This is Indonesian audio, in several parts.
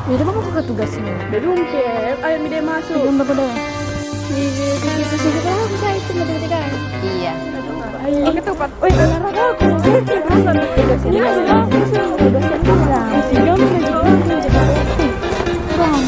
Jadi mau ke tugasnya. Udah dumpet, ayo mide masuk. Belum apa deh. Itu sih kita bisa itu nanti kan. Iya. Ayo. Oke tuh Pak. Oi, olahraga aku. Tugasnya. Ya, tugasnya kurang. Sehingga Bang.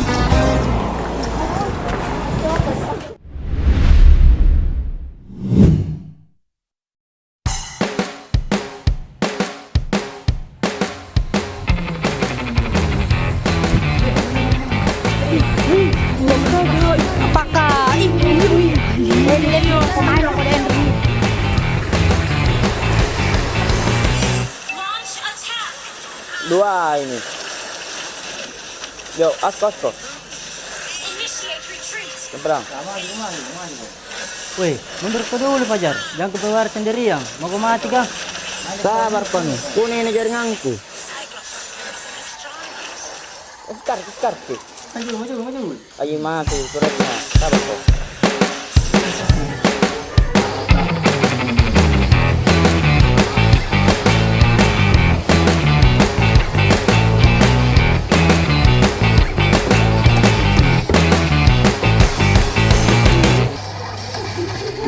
Apakah ini? Pemain lo kode Henry. Dua ini. Yo, asko. Seberang. Weh, mundur ke dulu Fajar. Jangan keluar sendirian. Mau kau mati kah? Sabar kau nih. Kuning ini jaringanku. Sekar. Maju. Ayo masuk suratnya. Sabar kau.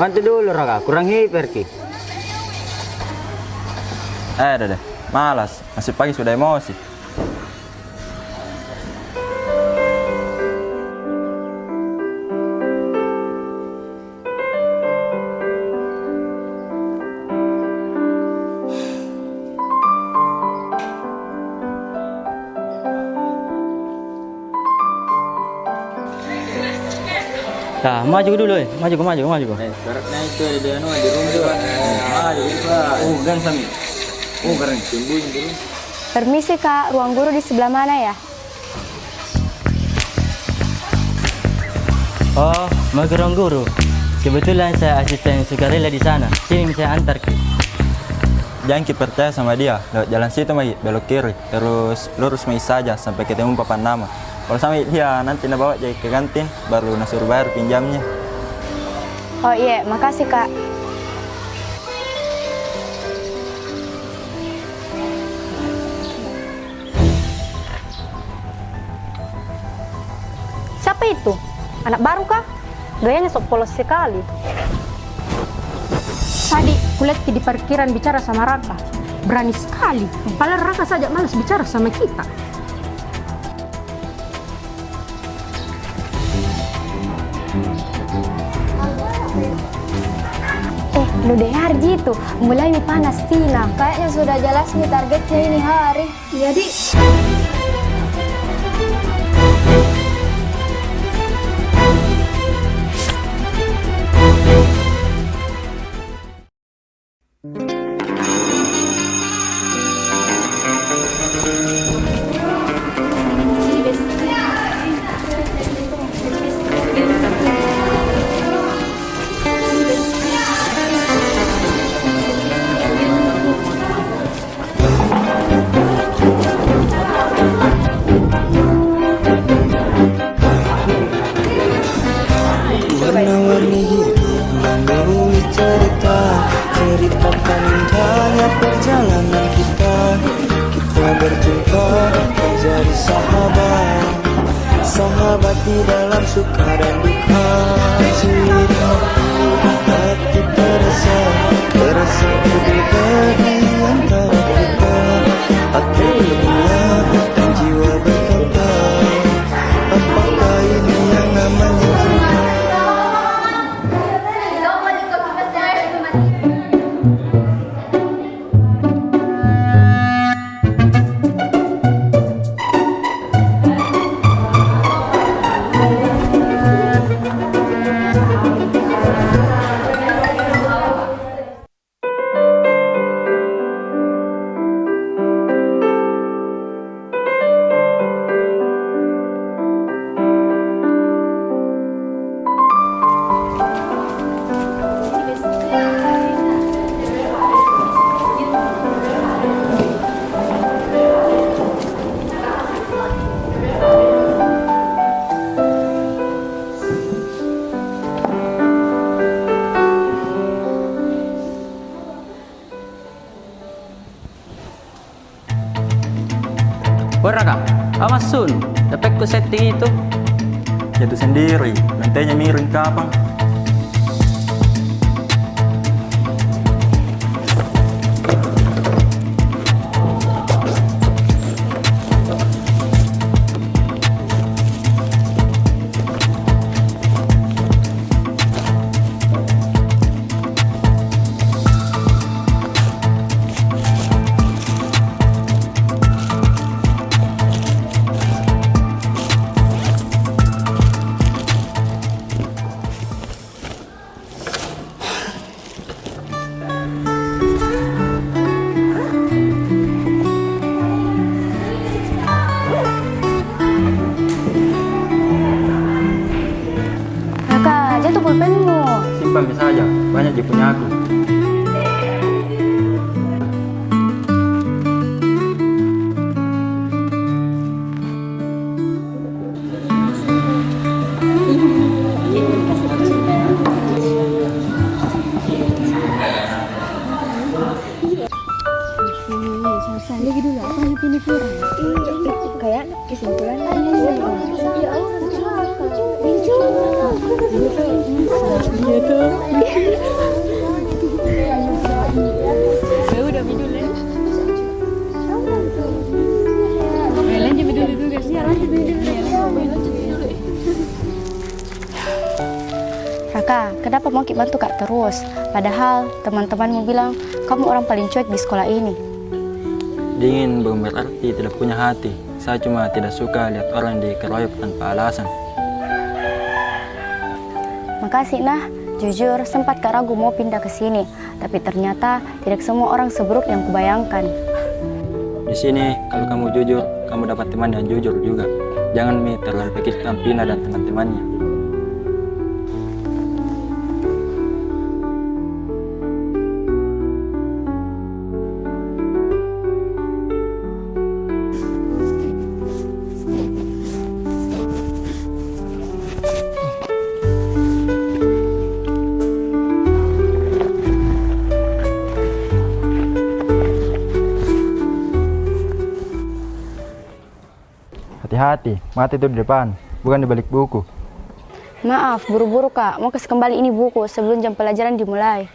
Bantu dulu Raka, kurang hiper ki. Deh. Malas. Masih pagi sudah emosi. Nah, maju dulu, maju. Sekarangnya itu ada di rumah juga. Maju Pak. Gan Sami. Keren. Tungguin dulu. Permisi Kak, ruang guru di sebelah mana ya? Oh, mau ke ruang guru. Kebetulan saya asisten sukarela di sana. Sini saya antar ki. Jangan kita percaya sama dia. Lewat jalan situ Mai, belok kiri. Terus lurus Mai saja sampai ketemu papan nama. Kalau sama dia nanti nak bawa jadi ke kantin, baru nak suruh bayar pinjamnya. Oh iya, makasih Kak. Siapa itu? Anak baru kah? Gayanya sok polos sekali. Tadi kulihat di parkiran bicara sama Raka. Berani sekali. Padahal Raka saja malas bicara sama kita. Lu dengar gitu, mulai panas Tina. Kayaknya sudah jelas nih targetnya ini hari. Jadi warna-warni hidup memenuhi ceritakan indahnya perjalanan kita berjumpa menjadi sahabat di dalam suka dan duka. Cerita hati terasa berbeda di antara kita. Hati lelah dan jiwa berkata, apakah ini yang namanya cinta? Raka, awas sun. Dapat ku setting itu. Jatuh sendiri, lantainya miring kapang. Raka, jatuh pulpenmu. Simpan bisa aja, banyak di punya aku. Kayak kesimpulannya udah midul ya. Lanjut midul dulu guys. Ya lanjut midul. Raka, kenapa mau Ki bantu Kak terus? Padahal teman-temanmu bilang kamu orang paling cuek di sekolah ini. Dingin belum berarti tidak punya hati. Saya cuma tidak suka lihat orang dikeroyok tanpa alasan. Makasih nah, jujur sempat Kak ragu mau pindah ke sini, tapi ternyata tidak semua orang seburuk yang kubayangkan. Di sini kalau kamu jujur, kamu dapat teman yang jujur juga. Jangan terlalu pikirkan Pina dan teman-temannya. Hati-hati, mati itu di depan, bukan di balik buku. Maaf, buru-buru Kak, mau kasih kembali ini buku sebelum jam pelajaran dimulai.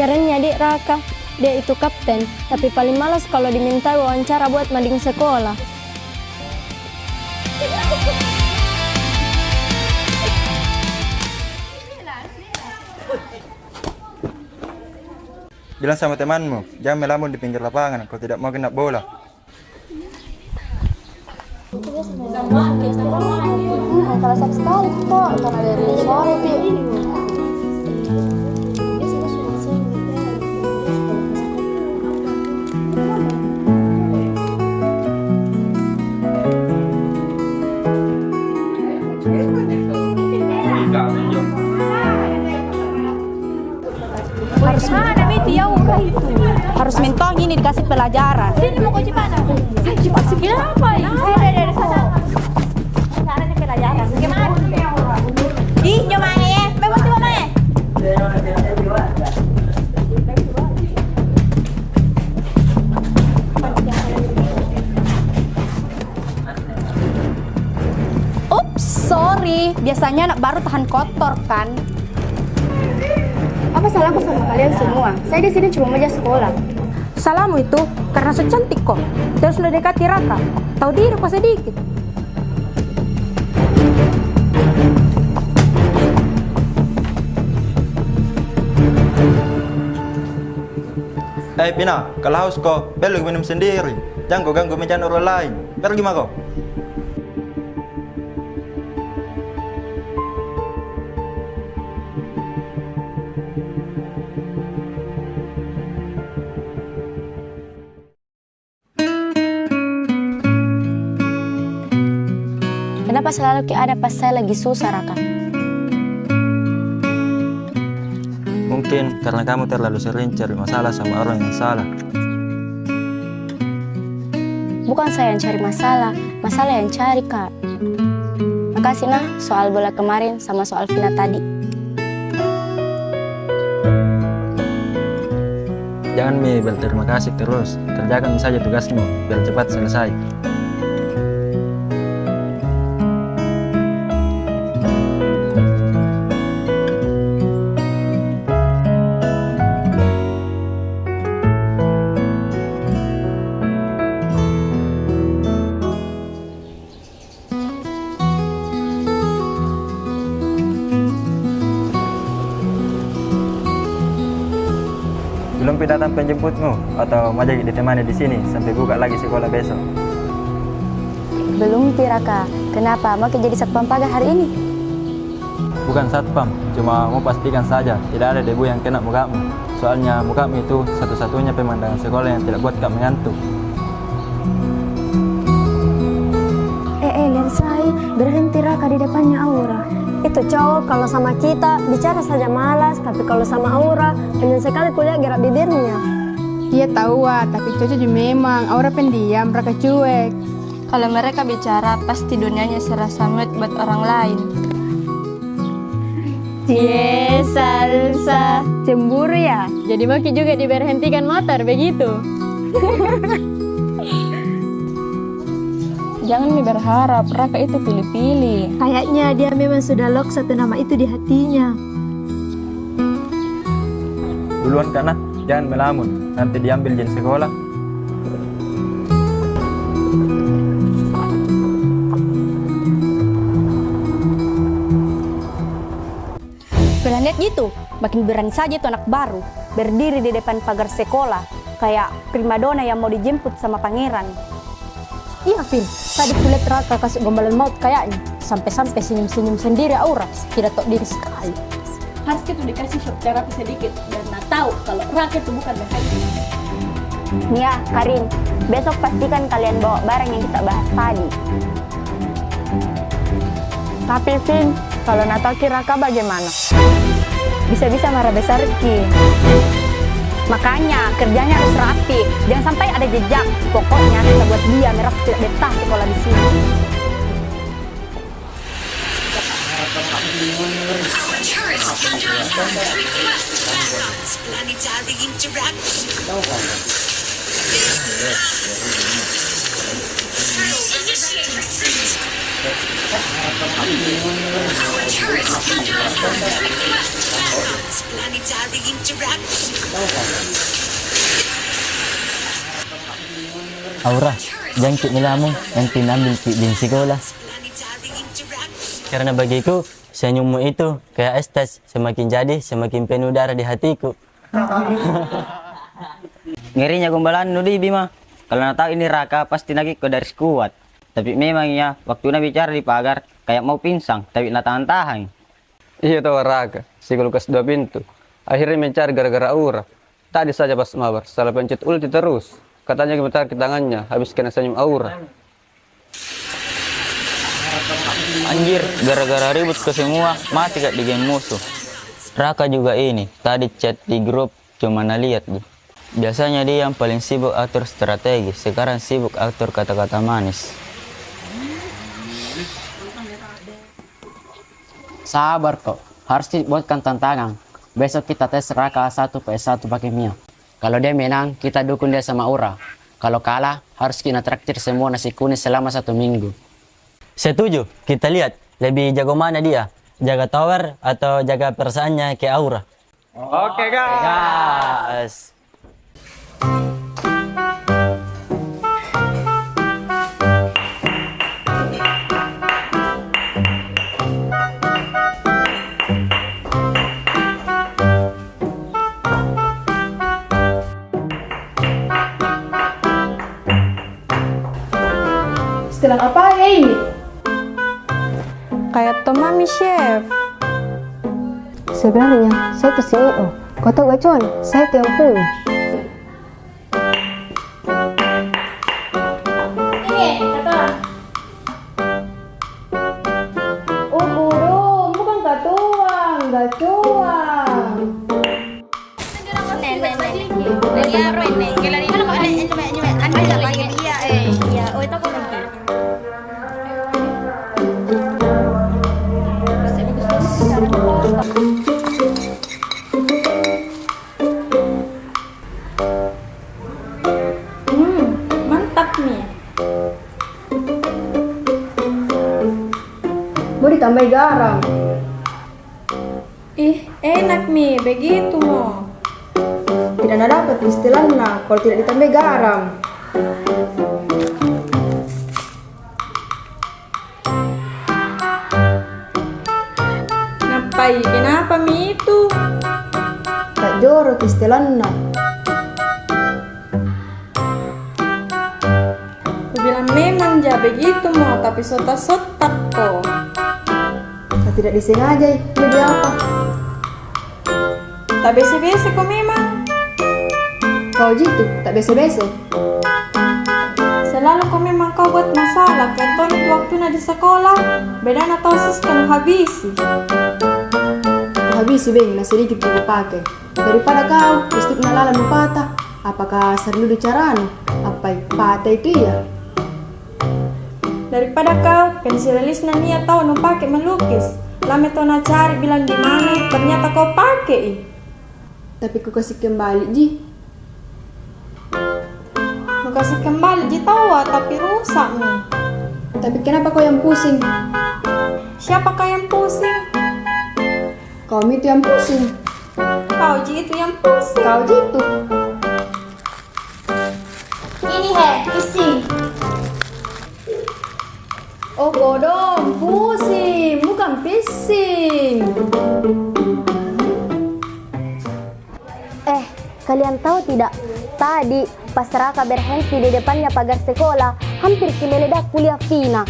Kerennya Dek Raka, dia itu kapten, tapi paling malas kalau diminta wawancara buat mading sekolah. Bilang sama temanmu, jangan melamun di pinggir lapangan kalau tidak mau kena bola. Kalau sekali kok, karena dari sore harus mentong ini dikasih pelajaran. Sini mau kunci mana? Kenapa ya? Dari sana. Caranya pelajaran. Gimana? Ih, gimana ya? Bebas gimana ya? Ups, sorry. Biasanya anak baru tahan kotor kan? Apa salahku sama kalian semua? Saya di sini cuma meja sekolah. Salahmu itu karena secantik kok. Terus lo dekati Raka. Tahu diri kok sedikit. Pina, kalau haus kok, belum minum sendiri. Jangan kau ganggu meja orang lain. Pergi mah kau. Kenapa selalu ada pas saya lagi susah, Raka? Mungkin karena kamu terlalu sering cari masalah sama orang yang salah. Bukan saya yang cari masalah, masalah yang cari, Kak. Makasih nah soal bola kemarin sama soal Vina tadi. Jangan berterima kasih terus. Kerjakan saja tugasmu biar cepat selesai. Belum datang penjemputmu atau mau jadi ditemani di sini sampai buka lagi sekolah besok? Belum, Raka. Kenapa? Mau jadi satpam pagar hari ini? Bukan satpam, cuma mau pastikan saja tidak ada debu yang kena mukamu. Soalnya mukamu itu satu-satunya pemandangan sekolah yang tidak buat kamu mengantuk. Lihat saya, berhenti Raka di depannya Aura. Itu cowok kalau sama kita bicara saja malas, tapi kalau sama Aura pengen sekali kuliah gerak bibirnya. Dia tahu tapi Coco juga memang Aura pendiam, mereka cuek. Kalau mereka bicara pasti dunianya serasa mood buat orang lain. Yes, salsa. Cemburu ya? Jadi Maki juga diberhentikan motor begitu. Jangan berharap Raka itu pilih-pilih. Kayaknya dia memang sudah lock satu nama itu di hatinya. Duluan karena jangan melamun, nanti diambil jen sekolah. Kalian lihat gitu, makin berani saja itu anak baru berdiri di depan pagar sekolah kayak primadona yang mau dijemput sama pangeran. Iya, Vin. Tadi kulihat Raka kasih gombalan maut kayaknya. Sampai-sampai senyum-senyum sendiri Aura. Tidak tahu diri sekali. Harus kita dikasih shock terapi sedikit biar nak tahu kalau Raka itu bukan behavior. Nia, Karin, besok pastikan kalian bawa barang yang kita bahas tadi. Tapi Vin, kalau Nataki Raka bagaimana? Bisa-bisa marah besar Ki. Makanya kerjanya harus rapi, jangan sampai ada jejak. Pokoknya kita buat dia merasa tidak betah sekolah di sini. Aura, jangan kik melamun, nanti ambil kik di sekolah. Karena bagiku, senyummu itu kayak estes, semakin jadi semakin penuh darah di hatiku. Ngerinya gombalan Nudi Bima. Kalau nak tahu ini Raka pasti nagi kau dari kuat. Tapi memang ya, waktu nak bicara di pagar kayak mau pinsang, tapi nak tahan-tahan. Iya tahu Raka, si kulkas 2 pintu. Akhirnya mencari gara-gara Aura. Tadi saja pas mabar, salah pencet ulti terus. Katanya gemetar ke tangannya, habis kena senyum Aura. Anjir, gara-gara ribut ke semua, mati gak di game musuh. Raka juga ini, tadi chat di grup cuma lihat gitu. Biasanya dia yang paling sibuk atur strategi, sekarang sibuk atur kata-kata manis. Sabar kok, harus dibuatkan tantangan. Besok kita tes Raka 1 PS1 pakai Mia. Kalau dia menang, kita dukung dia sama Aura. Kalau kalah, harus kita traktir semua nasi kuning selama 1 minggu. Setuju, kita lihat lebih jago mana dia, jaga tower atau jaga perasaannya ke Aura. Oke, guys. Gas. Setelah apa ya ini? Kayak Tomami Chef. Sebenarnya saya tuh CEO. Kau tahu gak Con? Saya tuh yang punya. Oh burung, bukan katuang, gak cuang. Mantap nih. Mau ditambah garam. Ih, enak nih, begitu mo. Tidak ada dapat istilahnya kalau tidak ditambah garam. Ngapain? Kenapa mi itu? Tak jorok istilahnya. Aku bilang memang ja begitu mo, tapi sotak-sotak kok. Saya tidak disengaja, jadi apa? Tak biasa-biasa kok memang. Kau gitu, tak biasa-biasa. Selalu kok memang kau buat masalah. Ketonit waktu di sekolah, beda na tau kan habisi. Kau habisi beng, nah sedikit juga pakai. Daripada kau, listrik nalalan patah. Apakah selalu dicarano? Apa patah itu ya? Daripada kau, pensilis na niat tau nu pakai melukis. Lame tau na cari bilang di mana, ternyata kau pakai. Tapi ku kasih kembali, Ji. Mau kasih kembali di tawa tapi rusak nih. Tapi kenapa kau yang pusing? Siapa kau yang pusing? Kau itu yang pusing. Kau Ji itu yang pusing. Kau gitu. Ini he, pusing. Oh bodong, pusing, bukan pising. Kalian tahu tidak? Tadi pas Raka berhenti di depannya pagar sekolah, hampir meledak kuliah Vina.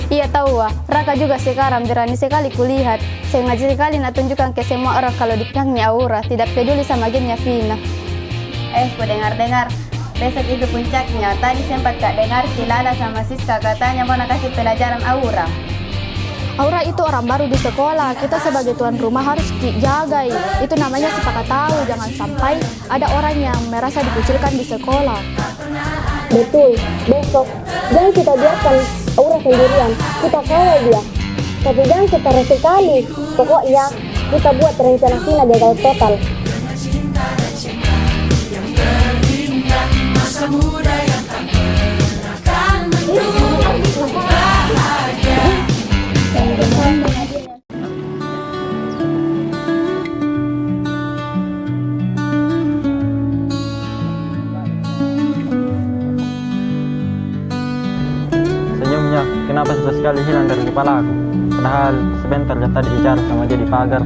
Iya tahu wah, Raka juga sekarang berani sekali kulihat. Sengaja sekali nak tunjukkan ke semua orang kalau di belakangnya Aura, tidak peduli sama gengnya Vina. Ku dengar-dengar, besok itu puncaknya. Tadi sempat kak dengar si Lala sama Siska katanya mau nak kasih pelajaran Aura. Aura itu orang baru di sekolah, kita sebagai tuan rumah harus jagai. Itu namanya sepakat tahu, jangan sampai ada orang yang merasa dikucilkan di sekolah. Betul, besok jangan kita biarkan Aura sendirian, kita kawal dia. Tapi jangan kita sekali, pokoknya kita buat rencana Vina gagal total. Masa muda yang tak pernah akan menunggu bahagia. Senyumnya, kenapa susah sekali hilang dari kepala aku? Padahal sebentar dia tadi bicara sama dia di pagar.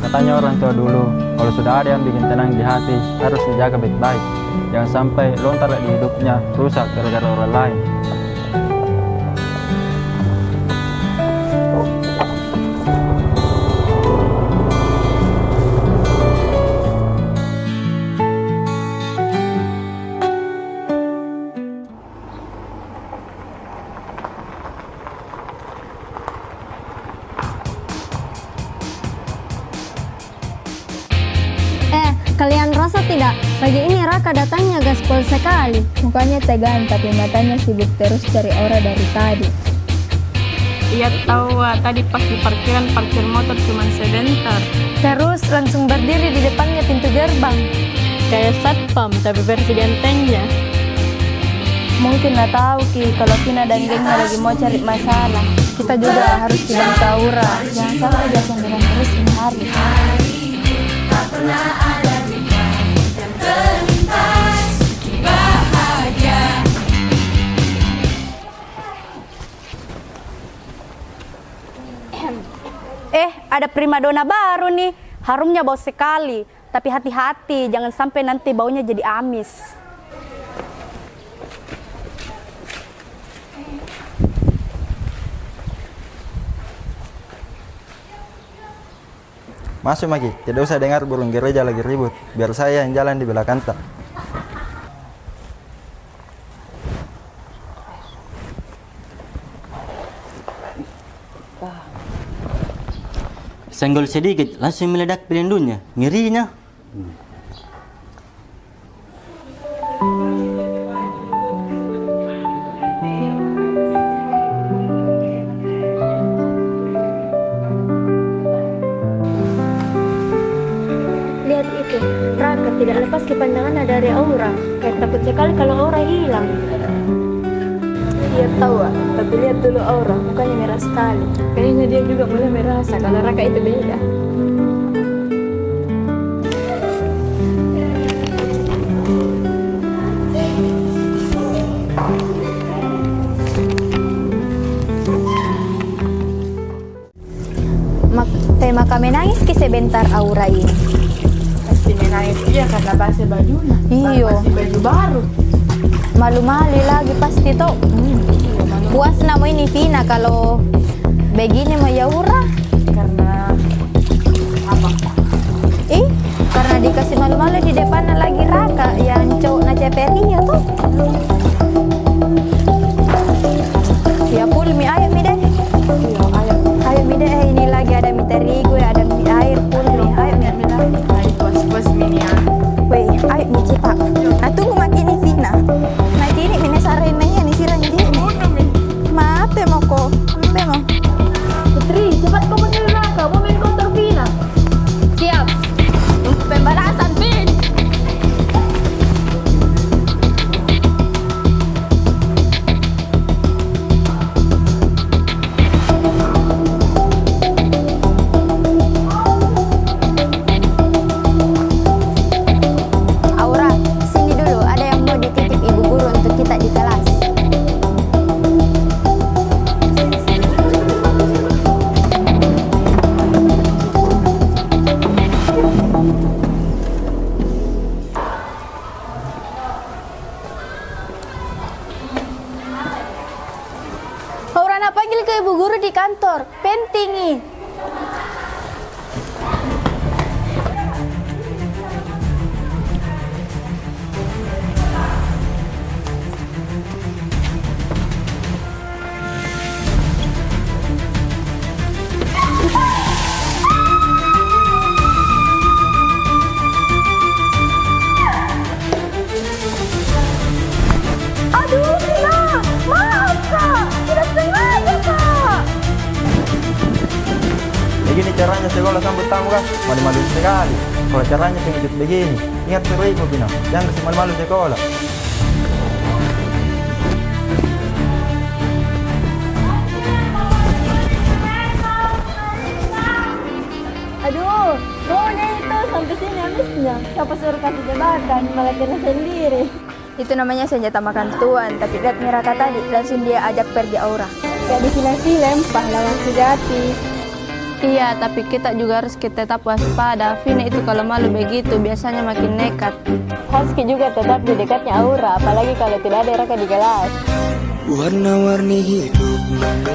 Katanya orang tua dulu, kalau sudah ada yang bikin tenang di hati, harus dijaga baik-baik. Jangan sampai lontar di hidupnya, rusak gara-gara orang lain. Kalian rasa tidak? Pagi ini Raka datangnya gaspol sekali. Mukanya tegang tapi matanya sibuk terus cari Aura dari tadi. Iya tahu, tadi pas di parkiran parkir motor cuma sebentar. Terus langsung berdiri di depannya pintu gerbang. Kayak satpam tapi versi gantengnya. Mungkin nggak tahu Ki kalau Vina dan gengnya lagi mau cari masalah. Kita juga harus dibantu Aura. Jangan sampai dia sendirian terus ini hari. Ada primadona baru nih. Harumnya bau sekali. Tapi hati-hati, jangan sampai nanti baunya jadi amis. Masuk Maki, tidak usah dengar burung gereja lagi ribut. Biar saya yang jalan di belakang tak. Senggol sedikit, langsung meledak pelindungnya. Ngerinya. Lihat itu, Raka tidak lepas kepandangannya dari Aura. Kayak takut sekali kalau Aura hilang. Iya tahu, tapi lihat dulu Aura, mukanya merah sekali. Kayaknya dia juga mulai merasa kalau Raka itu beda. Tema kami nangis ki sebentar Aura ini. Pasti menangis dia karena basi bajunya. Iyo. Basi baju baru. Malu-malu lagi pasti toh. Puas namu ini Vina kalau begini sama Aura. Karena apa? Karena dikasih malu-malu di depannya lagi Raka yang cowok na cepeti ya tuh. Ya pulmi ayo mi deh. Ayo mi deh, ini lagi ada mie terigu, ada mie air pulmi. Ayo mi. Ayo puas-puas mini ya. Weh, ayo mi cepat. Tunggu makin ini Vina. Nanti ini mine sarene ya ni sirang ini. Maaf ya mau kok. Memang. Putri, cepat kau panggil Raka, mau main counter Vina. Siap. Untuk pembalasan Vin. Aura, sini dulu. Ada yang mau dititip ibu guru untuk kita di kelas. Aura nak panggil ke ibu guru di kantor. Penting nih. Aduh, Vina. Maaf, Kak. Tidak sengaja, Kak. Begini caranya sekolah sambut tamu kan? Malu-malu sekali. Kalau caranya pengikut begini, ingat peribu Bina. Jangan kasih malu-malu sekolah. Aduh, baunya itu sampai sini habisnya. Siapa suruh kasih jebakan, malah kena sendiri. Itu namanya senjata makan tuan. Tapi lihat Raka tadi, langsung dia ajak pergi Aura. Kayak di film-film, pahlawan sejati. Iya, tapi kita juga harus tetap waspada. Vina itu kalau malu begitu biasanya makin nekat. Haski juga tetap di dekatnya Aura, apalagi kalau tidak ada Raka di kelas. Warna-warni hidup.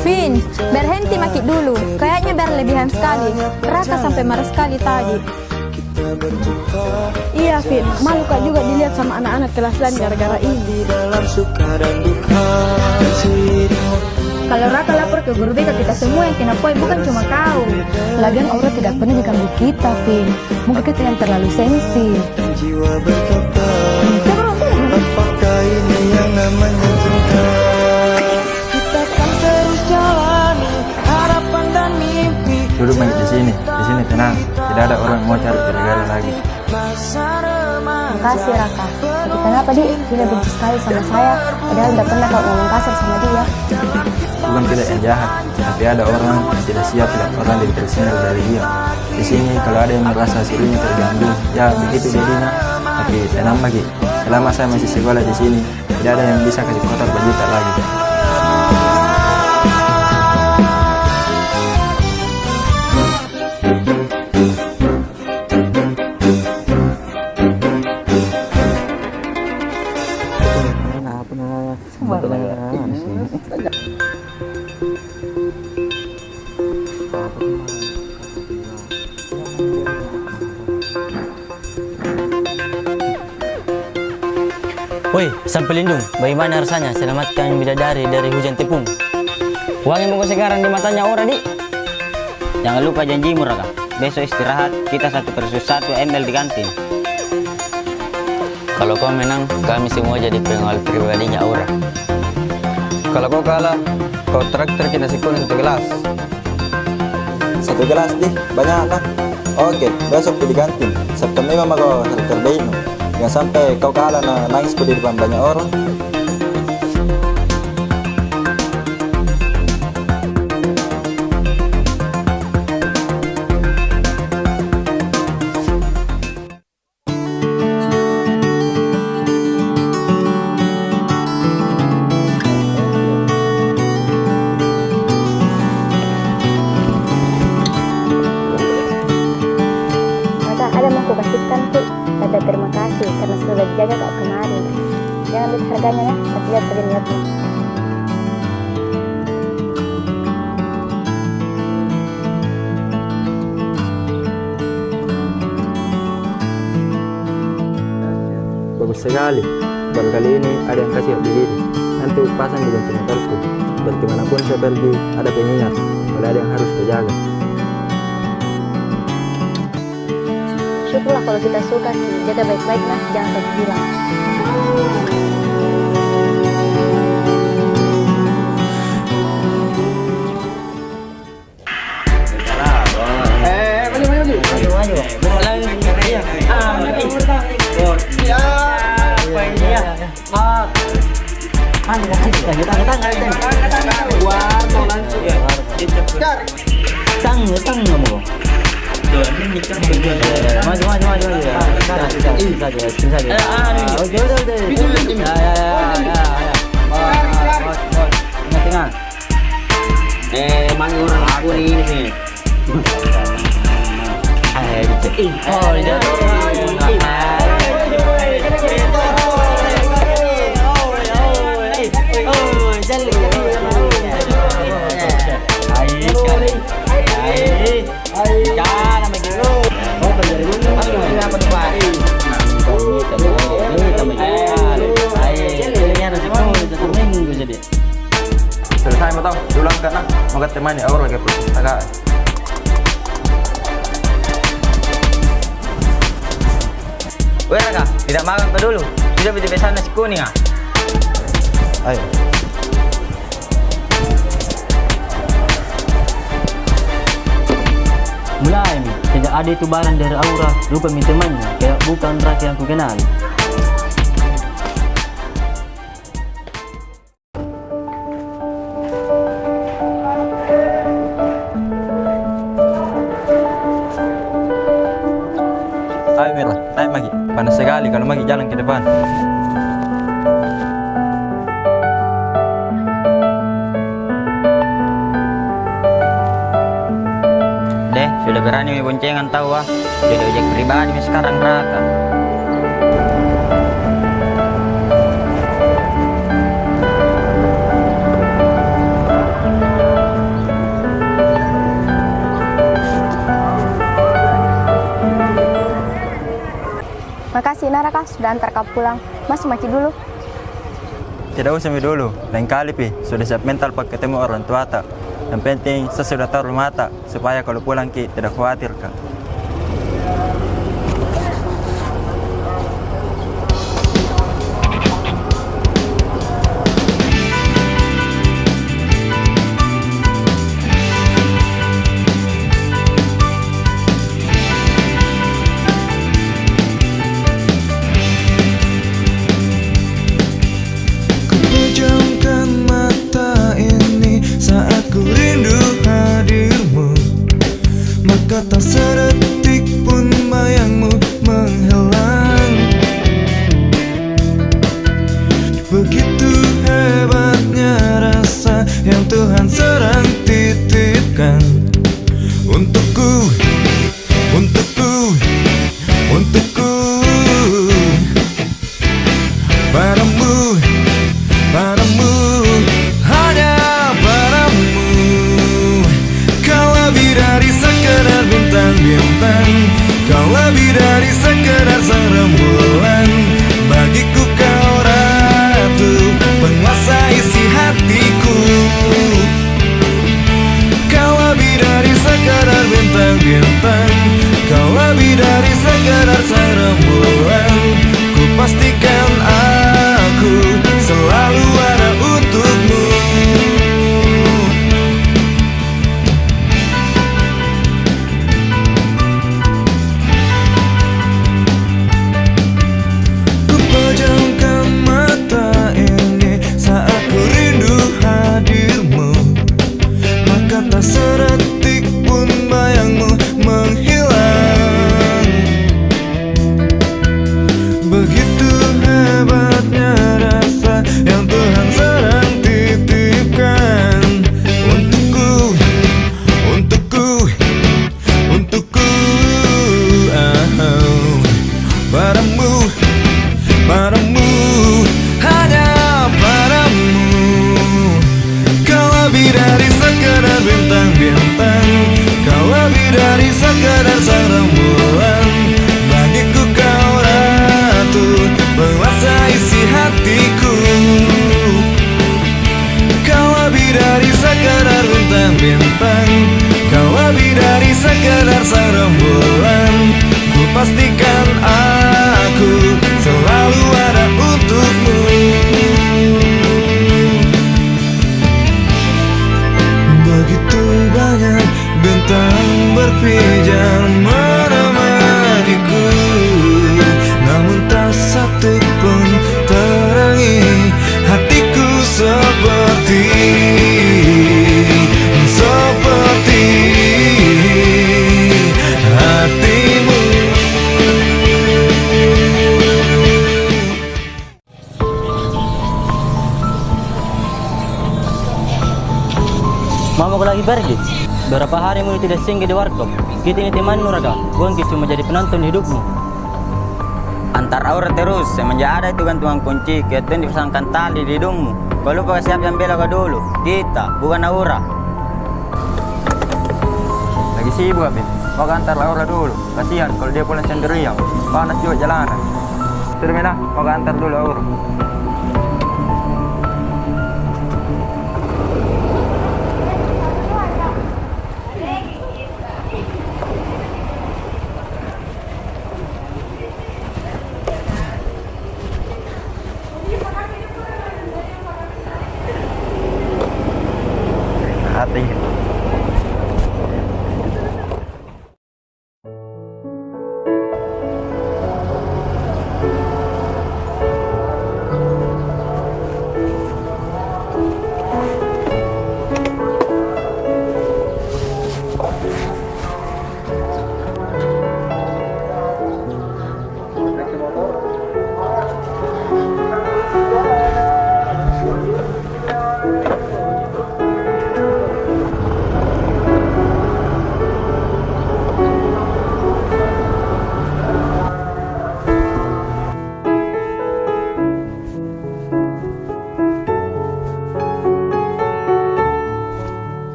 Vin, berhenti maki dulu. Kayaknya berlebihan sekali. Raka sampai marah sekali tadi. Iya Vin, malu Kak juga dilihat sama anak-anak kelas lain gara-gara ini. Dalam suka dan duka. Kalau Raka lapor ke guru BK, kita semua yang kena poin, bukan cuma kau. Lagian Aura tidak pernah diganggu kita, Vin. Mungkin kita yang terlalu sensi. Jiwa berkata, apakah ini yang namanya cinta? Kita kan terus jalani harapan dan mimpi. Duduk Maki di sini tenang. Tidak ada orang yang mau cari gara-gara lagi. Makasih Raka. Tapi kenapa Di? Vina benci sekali sama saya. Padahal udah pernah kau ngomong kasar sama dia. bukan kita yang jahat, tapi ada orang yang tidak siap lihat orang jadi tersindir dari dia. Di sini kalau ada yang merasa dirinya terganggu, ya begitu jadinya. Tapi tenang lagi, selama saya masih sekolah di sini, tidak ada yang bisa kasih kotor berjuta lagi. Woi, sang pelindung, bagaimana rasanya selamatkan bidadari dari hujan tepung? Wangi muka sekarang di matanya orang, Dik. Jangan lupa janjimu, Raka. Besok istirahat, kita 1/1 ml di kantin. Kalau kau menang, kami semua jadi pengawal pribadinya Aura. Kalau kau kalah, kau traktir kita nasi kuning 1 gelas. 1 gelas, Dik, banyak lah. Oke, besok di kantin. Sabtu memang kau hari terbaik. Jangan sampai kau kalah nangis di depan banyak orang. Maka ada mau aku kasihkan tuh tanda terima kasih karena sudah dijaga kak kemarin. Jangan lihat harganya ya, tapi lihat saja niatnya. Bagus sekali. Baru kali ini ada yang kasih hati diri. Nanti pasang di jantung motorku. Dan dimanapun saya pergi, ada pengingat. Kalau ada yang harus kujaga. Syukurlah kalau kita suka sih, jaga baik-baik lah, jangan sampai hilang. Mangi orang aku ini sih. Selesai mau tahu, ulang karena mau ketemu Aura ke perpustakaan. Weh, Raka, tidak makan apa dulu? Sudah pesan nasi kuning ah? Ayo. Mulai nih, tidak ada itu barang dari Aura, lupa minta temannya, kayak bukan Raka yang ku kenal. Ayo Mira, naik Magi. Panas sekali kalau Magi jalan ke depan. Deh, sudah berani boncengan tahu ah. Jadi ojek pribadi sekarang Raka. Makasih Naraka sudah antar kau pulang. Mas maki dulu. Tidak usah dulu, lain kali Pi, sudah siap mental pak ketemu orang tua tak. Yang penting saya sudah taruh mata supaya kalau pulang Ki tidak khawatir Kak. Pejamkan mata ini tak sedetik pun bayangmu menghilang. Begitu hebatnya rasa yang Tuhan sedang titipkan untukku, untukku, untukku. Padamu, padamu, hanya padamu. Kau lebih dari sekedar bintang-bintang, kau lebih dari sekedar sang rembulan. Bagiku kau ratu, penguasa isi hatiku. Kau lebih dari sekedar bintang-bintang, kau lebih dari sekedar sang rembulan. Ku pastikan aku selalu ada untukmu. Ku pejamkan mata ini saat ku rindu hadirmu, maka tak sedetik pun bayangmu menghilang. Begitu hebatnya rasa yang Tuhan sedang titipkan untukku, untukku, untukku. Padamu, padamu, hanya padamu. Kau lebih dari sekedar bintang-bintang, kau lebih dari sekedar sang rembulan. Bagiku kau ratu, penguasa isi hatiku. Kau lebih dari sekedar bintang-bintang, kau lebih dari sekedar sang rembulan. Ku pastikan aku selalu ada untukmu. Begitu banyak bintang berpijar menemaniku, namun tak satu pun terangi hatiku seperti hatimu. Mama kau lagi pergi? Berapa hari mu tidak singgah di warkop? Kita ini temanmu Raka, bukan cuma jadi penonton hidupmu. Antar Aura terus, semenjak ada itu gantungan kunci, kita dipasangkan tali di hidungmu. Kau lupa siapa yang bela kau dulu? Kita, bukan Aura. Lagi sibuk Abin, mau antar Laura dulu. Kasihan kalau dia pulang sendirian, panas juga jalanan. Sudah Mena, mau antar dulu Aura. Hati.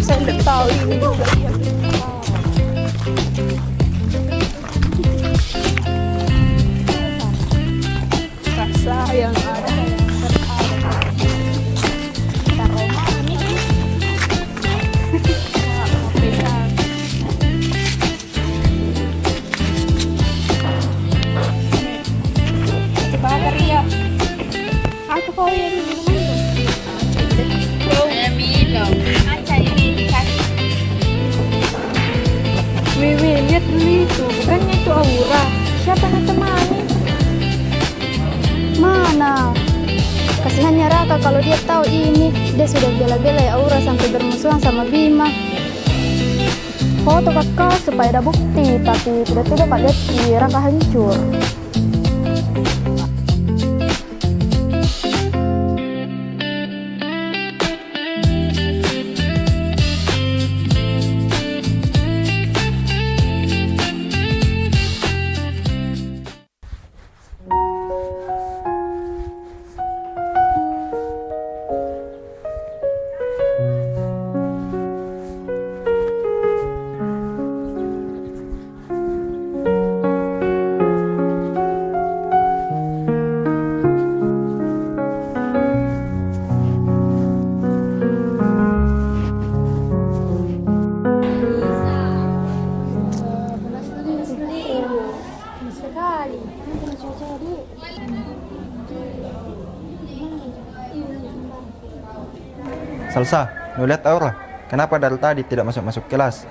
Saya tidak tahu ini juga dia. Rasa yang ada lihat dulu itu, bukannya itu Aura. Siapa yang temani? Mana? Kasihannya Raka kalau dia tahu ini. Dia sudah bela-bela ya Aura sampai bermusuhan sama Bima. Foto kakak supaya ada bukti, tapi tiba-tiba kak lihat si Raka hancur. Salsa, lu lihat Aura? Kenapa dari tadi tidak masuk kelas?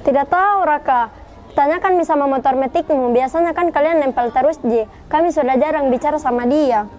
Tidak tahu, Raka. Tanyakan Mi sama motor metikmu. Biasanya kan kalian nempel terus, Ji. Kami sudah jarang bicara sama dia.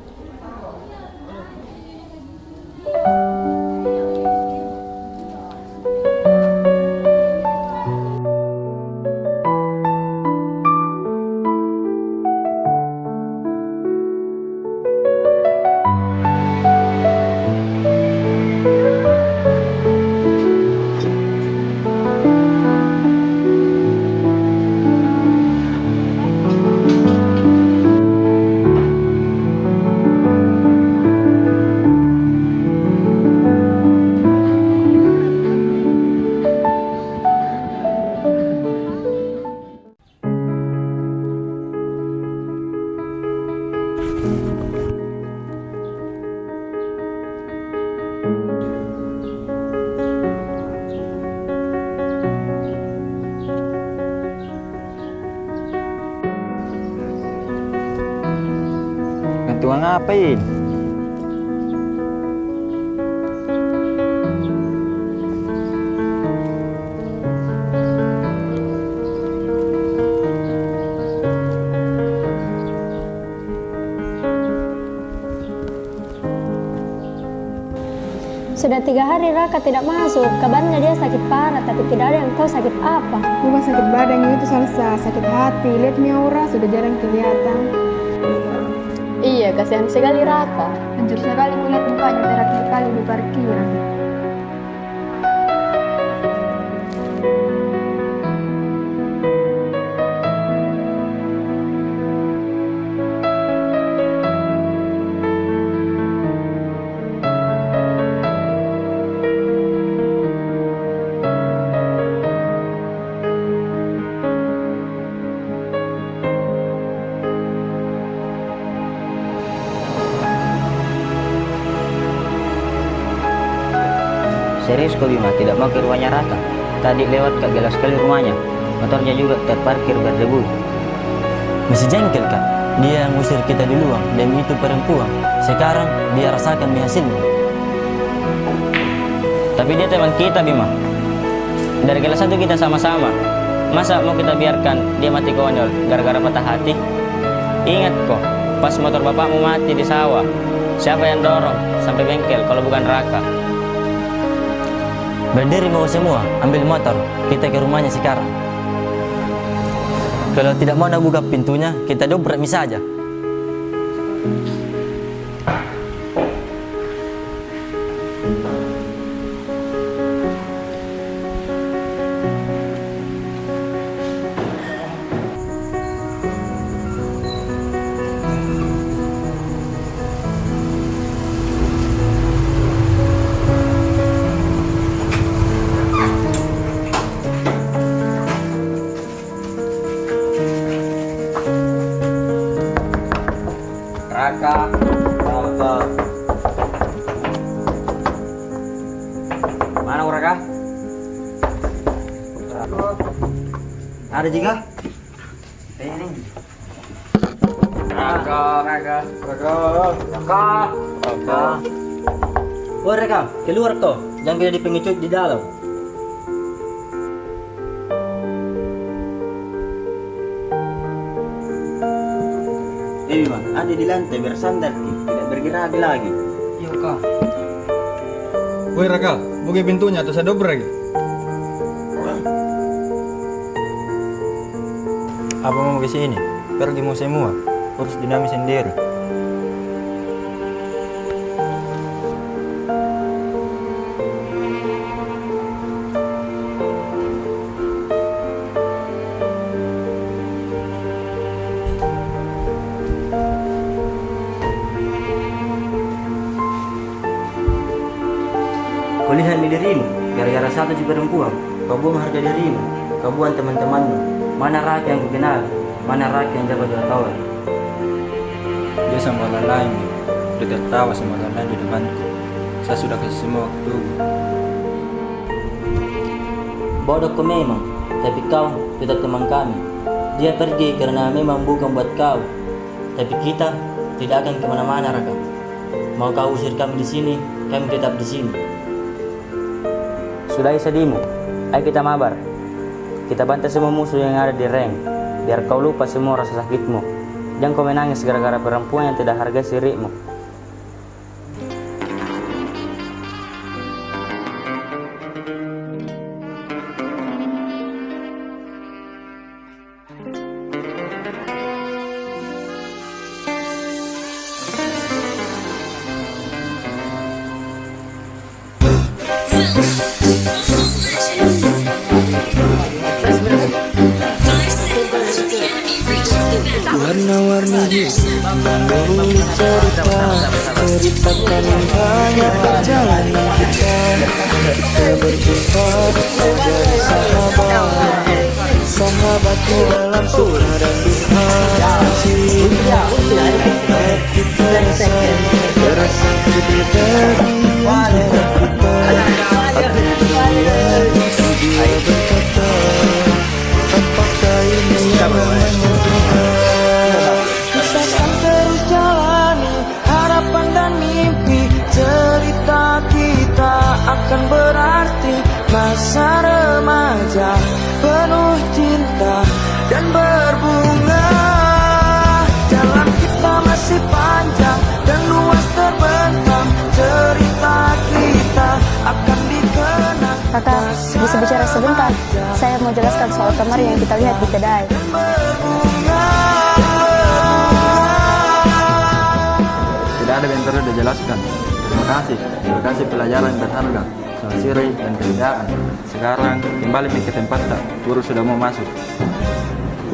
Gantungan ngapain? Sudah 3 hari Raka tidak masuk. Kabarnya dia sakit parah, tapi tidak ada yang tahu sakit apa. Bukan sakit badan itu Salsa, sakit hati. Lihat Mi Aura sudah jarang kelihatan. Iya, kasihan sekali Raka. Hancur sekali melihat mukanya terakhir kali di parkiran. Serius kau Bima tidak mau ke rumahnya Raka? Tadi lewat kak jelas sekali rumahnya. Motornya juga terparkir berdebu. Masih jengkel kak? Dia yang ngusir kita duluan dan itu perempuan. Sekarang dia rasakan hasilnya. Tapi dia teman kita Bima. Dari kelas 1 kita sama-sama. Masa mau kita biarkan dia mati konyol gara-gara patah hati? Ingat kok, pas motor bapakmu mati di sawah, siapa yang dorong sampai bengkel kalau bukan Raka? Berdiri mau semua, ambil motor, kita ke rumahnya sekarang. Kalau tidak mau buka pintunya, kita dobrak saja. Raka. Mana Raka? Ada juga? Ini. Raka. Oh Raka, keluar toh. Jangan jadi pengecut di dalam. Bang, ada di lantai bersandar, tidak bergerak lagi. Iya kak. Woi Raka, buka pintunya atau saya dobrak lagi. Apa mau ke sini? Pergi mau semua, urus dinami sendiri. Kau lihat nih dirimu, gara-gara satu si perempuan, kau buang harga dirimu, kau buang teman-temanmu. Mana rakyat yang kau kenal, mana rakyat yang jaga-jaga tahu. Dia sama orang lain, dia tertawa sama orang lain di depanku. Saya sudah kasih semua waktu. Bodoh kau memang, tapi kau tetap teman kami. Dia pergi karena memang bukan buat kau, tapi kita tidak akan kemana-mana, Raka. Mau kau usir kami di sini, kami tetap di sini. Sudah sedimu, ayo kita mabar. Kita bantai semua musuh yang ada di reng, biar kau lupa semua rasa sakitmu. Jangan kau menangis gara-gara perempuan yang tidak hargai sirikmu. Warna-warni hidup membalut cerita, ceritakan yang banyak perjalanan kita. Kita berjumpa menjadi sahabat, sahabatku dalam suka dan duka. Cinta kita terasa berbeda antara kita. Aku berdua, dia berkata, apakah ini yang namanya cinta? Kita akan terus jalani harapan dan mimpi. Cerita kita akan berarti masa remaja penuh cinta dan berbunga. Jalan kita masih panjang dan luas terbentang. Cerita kita akan dikenang. Kakak, bisa bicara sebentar? Saya mau jelaskan soal kamar yang kita lihat di kedai. Tidak ada yang perlu dijelaskan. Terima kasih pelajaran berharga soal siri dan kerjaan. Sekarang kembali ke tempat tak, guru sudah mau masuk.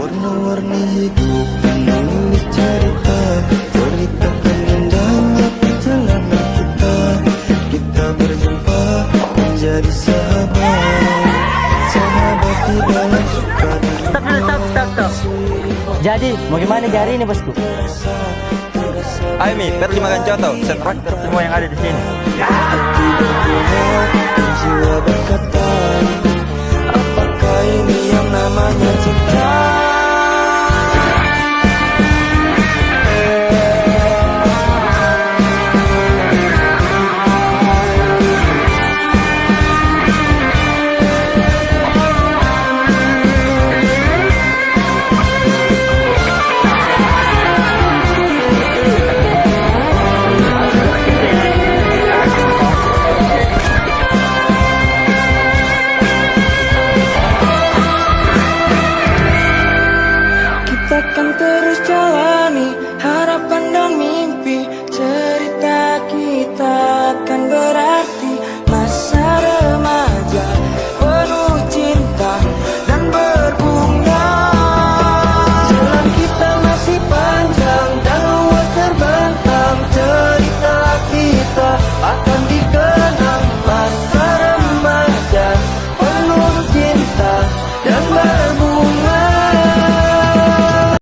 Warna-warni hidup menulis cerita, ceritakan indahnya perjalanan kita. Kita berjumpa menjadi sahabat, sahabat di dalam suka dan duka. Jadi, mau gimana hari ini bosku? Ayo Mi, pergi makan coto. Saya traktir semua yang ada di sini. Hati berguna dan jiwa berkata, apakah ini yang namanya cinta? Akan terus jalani harapan dan mimpi. Cerita kita akan berarti masa remaja penuh cinta dan berbunga. Jalan kita masih panjang dan luas terbentang. Cerita kita akan dikenang masa remaja penuh cinta dan berbunga.